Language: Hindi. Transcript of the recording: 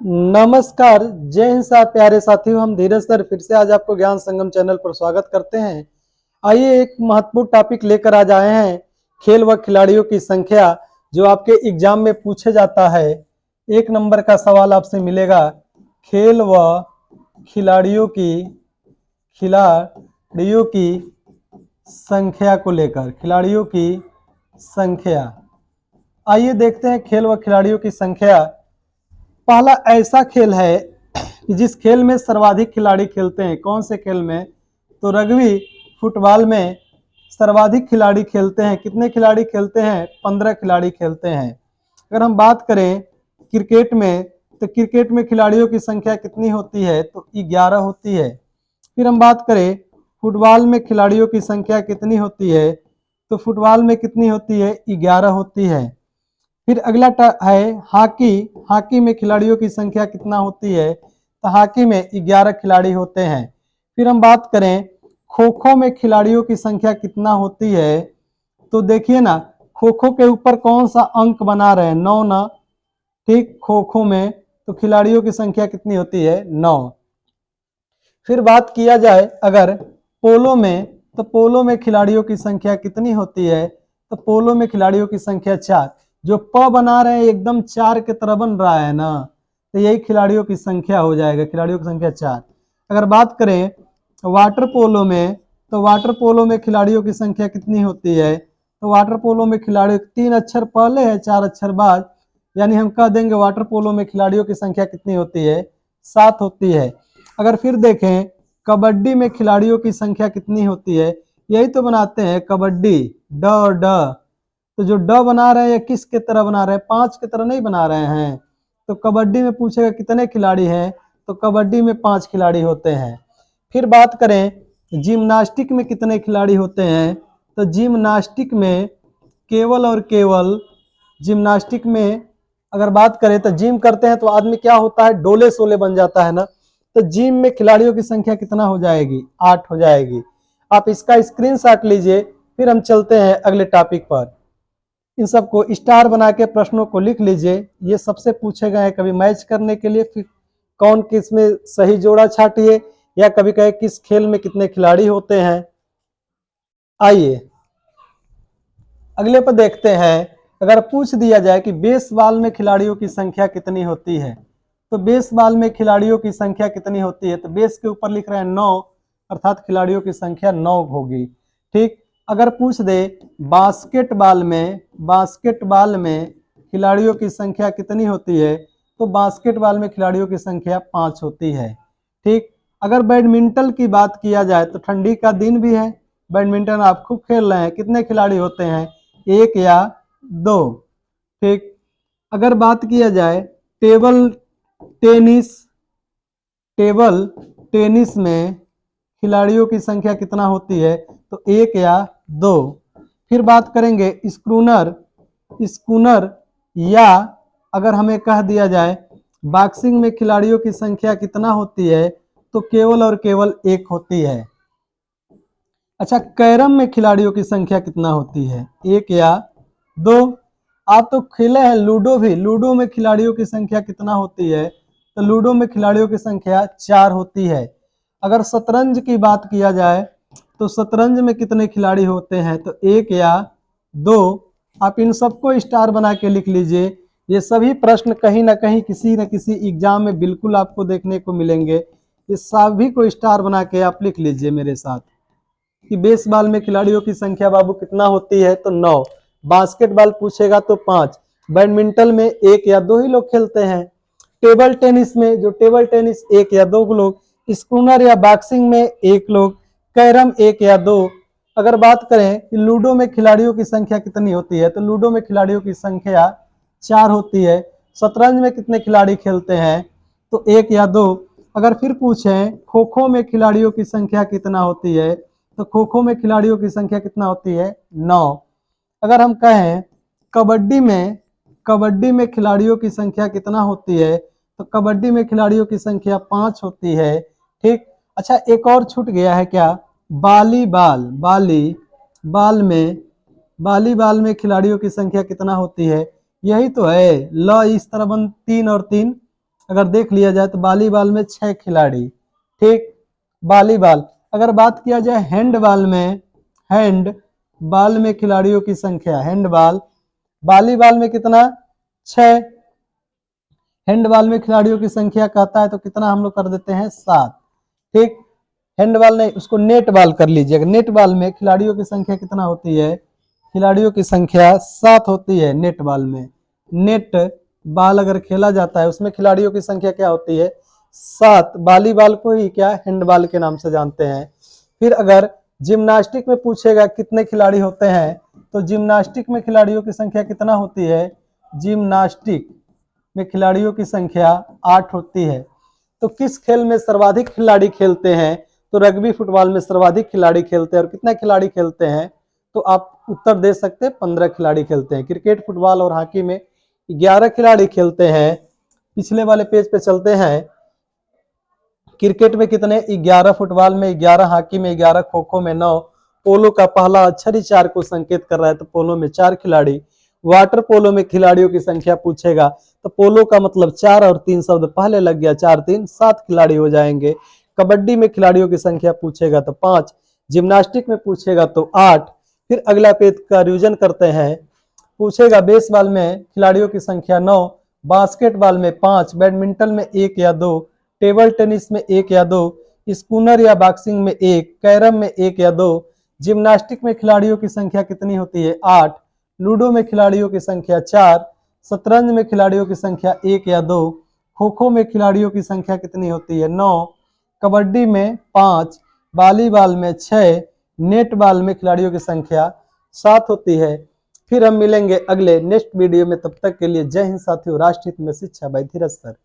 नमस्कार, जय हिंद साहब प्यारे साथियों। हम धीरज सर फिर से आज आपको ज्ञान संगम चैनल पर स्वागत करते हैं। आइए एक महत्वपूर्ण टॉपिक लेकर आज आए हैं, खेल व खिलाड़ियों की संख्या, जो आपके एग्जाम में पूछे जाता है। एक नंबर का सवाल आपसे मिलेगा, खेल व खिलाड़ियों की संख्या को लेकर। खिलाड़ियों की संख्या, आइए देखते हैं खेल व खिलाड़ियों की संख्या। पहला ऐसा खेल है कि जिस खेल में सर्वाधिक खिलाड़ी खेलते हैं। कौन से खेल में? तो रग्बी फुटबॉल में सर्वाधिक खिलाड़ी खेलते हैं। कितने खिलाड़ी खेलते हैं? 15 खिलाड़ी खेलते हैं। अगर हम बात करें क्रिकेट में, तो क्रिकेट में खिलाड़ियों की संख्या कितनी होती है? तो 11 होती है। फिर हम बात करें फुटबॉल में खिलाड़ियों की संख्या कितनी होती है? तो फुटबॉल में कितनी होती है? 11 होती है। फिर अगला है हॉकी। हॉकी में खिलाड़ियों की संख्या कितना होती है? तो हॉकी में 11 खिलाड़ी होते हैं। फिर हम बात करें खो खो में खिलाड़ियों की संख्या कितना होती है? तो देखिए ना, खो खो के ऊपर कौन सा अंक बना रहे हैं? 9 ना। ठीक, खो खो में तो खिलाड़ियों की संख्या कितनी होती है? 9। फिर बात किया जाए अगर पोलो में, तो पोलो में खिलाड़ियों की संख्या कितनी होती है? तो पोलो में खिलाड़ियों की संख्या 4। जो प बना रहे हैं एकदम 4 की तरह बन रहा है ना, तो यही खिलाड़ियों की संख्या हो जाएगा। खिलाड़ियों की संख्या 4। अगर बात करें वाटर पोलो में, तो वाटर पोलो में खिलाड़ियों की संख्या कितनी होती है? तो वाटर पोलो में खिलाड़ी 3 अक्षर पहले है, 4 अक्षर बाद, यानी हम कह देंगे वाटर पोलो में खिलाड़ियों की संख्या कितनी होती है? 7 होती है। अगर फिर देखें कबड्डी में खिलाड़ियों की संख्या कितनी होती है? यही तो बनाते हैं कबड्डी, ड और ड। तो जो ड बना रहे हैं किस के तरह बना रहे हैं? 5 की तरह नहीं बना रहे हैं। तो कबड्डी में पूछेगा कितने खिलाड़ी हैं? तो कबड्डी में 5 खिलाड़ी होते हैं। फिर बात करें जिम्नास्टिक में कितने खिलाड़ी होते हैं? तो जिम्नास्टिक में केवल और केवल, जिम्नास्टिक में अगर बात करें तो जिम करते हैं तो आदमी क्या होता है? डोले सोले बन जाता है ना। तो जिम में खिलाड़ियों की संख्या कितना हो जाएगी? 8 हो जाएगी। आप इसका स्क्रीनशॉट लीजिए। फिर हम चलते हैं अगले टॉपिक पर। इन सबको स्टार बना के प्रश्नों को लिख लीजिए। ये सबसे पूछे गए हैं कभी मैच करने के लिए। फिर कौन किस में सही जोड़ा छाटिए, या कभी कहे किस खेल में कितने खिलाड़ी होते हैं। आइए अगले पर देखते हैं। अगर पूछ दिया जाए कि बेसबॉल में खिलाड़ियों की संख्या कितनी होती है, तो बेसबॉल में खिलाड़ियों की संख्या कितनी होती है? तो बेस के ऊपर लिख रहे हैं 9, अर्थात खिलाड़ियों की संख्या 9 होगी। ठीक। अगर पूछ दे बास्केटबॉल में खिलाड़ियों की संख्या कितनी होती है? तो बास्केटबॉल में खिलाड़ियों की संख्या 5 होती है। ठीक। अगर बैडमिंटन की बात किया जाए तो ठंडी का दिन भी है, बैडमिंटन आप खूब खेल रहे हैं, कितने खिलाड़ी होते हैं? 1 या 2। ठीक। अगर बात किया जाए टेबल टेनिस टेबल टेनिस में खिलाड़ियों की संख्या कितना होती है? तो 1 या 2। फिर बात करेंगे स्कूनर स्कूनर या अगर हमें कह दिया जाए बॉक्सिंग में खिलाड़ियों की संख्या कितना होती है? तो केवल और केवल 1 होती है। अच्छा, कैरम में खिलाड़ियों की संख्या कितना होती है? 1 या 2। आप तो खेले हैं लूडो भी। लूडो में खिलाड़ियों की संख्या कितना होती है? तो लूडो में खिलाड़ियों की संख्या 4 होती है। अगर शतरंज की बात किया जाए तो शतरंज में कितने खिलाड़ी होते हैं? तो 1 या 2। आप इन सबको स्टार बना के लिख लीजिए। ये सभी प्रश्न कहीं ना कहीं किसी न किसी एग्जाम में बिल्कुल आपको देखने को मिलेंगे। ये सभी को स्टार बना के आप लिख लीजिए मेरे साथ कि बेसबॉल में खिलाड़ियों की संख्या बाबू कितना होती है? तो 9। बास्केटबॉल पूछेगा तो 5। बैडमिंटन में 1 या 2 ही लोग खेलते हैं। टेबल टेनिस में, जो टेबल टेनिस 1 या 2 लोग। स्कूनर या बॉक्सिंग में 1 लोग। कैरम 1 या 2। अगर बात करें कि लूडो में खिलाड़ियों की संख्या कितनी होती है? तो लूडो में खिलाड़ियों की संख्या 4 होती है। शतरंज में कितने खिलाड़ी खेलते हैं? तो 1 या 2। अगर फिर पूछें खो खो में खिलाड़ियों की संख्या कितना होती है? तो खो खो में खिलाड़ियों की संख्या कितना होती है? 9। अगर हम कहें कबड्डी में खिलाड़ियों की संख्या कितना होती है? तो कबड्डी में खिलाड़ियों की संख्या 5 होती है। ठीक। अच्छा, एक और छूट गया है क्या? वॉलीबॉल में वॉलीबॉल में खिलाड़ियों की संख्या कितना होती है? यही तो है, ल इस तरह बन 3 और 3। अगर देख लिया जाए तो वॉलीबॉल में 6 खिलाड़ी, ठीक। वॉलीबॉल, अगर बात किया जाए हैंडबॉल में खिलाड़ियों की संख्या, हैंडबॉल, वॉलीबॉल में कितना, 6, हैंडबॉल में खिलाड़ियों की संख्या कहता है तो कितना हम लोग कर देते हैं, 7, ठीक। हैंडबॉल नहीं, उसको नेट बॉल कर लीजिएगा। नेट बॉल में खिलाड़ियों की संख्या कितना होती है, खिलाड़ियों की संख्या 7 होती है नेट बॉल में। नेट बॉल अगर खेला जाता है उसमें खिलाड़ियों की संख्या क्या होती है, 7। वॉलीबॉल को ही क्या हैंडबॉल के नाम से जानते हैं। फिर अगर जिम्नास्टिक में पूछेगा कितने खिलाड़ी होते हैं, तो जिम्नास्टिक में खिलाड़ियों की संख्या कितना होती है, जिम्नास्टिक में खिलाड़ियों की संख्या 8 होती है। तो किस खेल में सर्वाधिक खिलाड़ी खेलते हैं, तो रग्बी फुटबॉल में सर्वाधिक खिलाड़ी खेलते हैं। और कितने खिलाड़ी खेलते हैं, तो आप उत्तर दे सकते हैं 15 खिलाड़ी खेलते हैं। क्रिकेट, फुटबॉल और हॉकी में 11 खिलाड़ी खेलते हैं। पिछले वाले पेज पे चलते हैं। क्रिकेट में कितने, 11, फुटबॉल में 11, हॉकी में 11, खो खो में 9, पोलो का पहला अक्षर ही 4 को संकेत कर रहा है तो पोलो में 4 खिलाड़ी। वाटर पोलो में खिलाड़ियों की संख्या पूछेगा तो पोलो का मतलब 4 और 3 शब्द पहले लग गया, 4 3 7 खिलाड़ी हो जाएंगे। कबड्डी में खिलाड़ियों की संख्या पूछेगा तो 5, जिम्नास्टिक में पूछेगा तो 8। फिर अगला पेज का रिवीजन करते हैं। पूछेगा बेसबॉल में खिलाड़ियों की संख्या 9, बास्केटबॉल में 5, बैडमिंटन में 1 या 2, टेबल टेनिस में 1 या 2, स्कूनर या बॉक्सिंग में 1, कैरम में 1 या 2। जिम्नास्टिक में खिलाड़ियों की संख्या कितनी होती है, 8। लूडो में खिलाड़ियों की संख्या 4, शतरंज में खिलाड़ियों की संख्या 1 या 2, खो खो में खिलाड़ियों की संख्या कितनी होती है, 9, कबड्डी में 5, वॉलीबॉल में 6, नेट बॉल में खिलाड़ियों की संख्या 7 होती है। फिर हम मिलेंगे अगले नेक्स्ट वीडियो में, तब तक के लिए जय हिंद साथियों। राष्ट्रहित में शिक्षा बाय धीरज सर।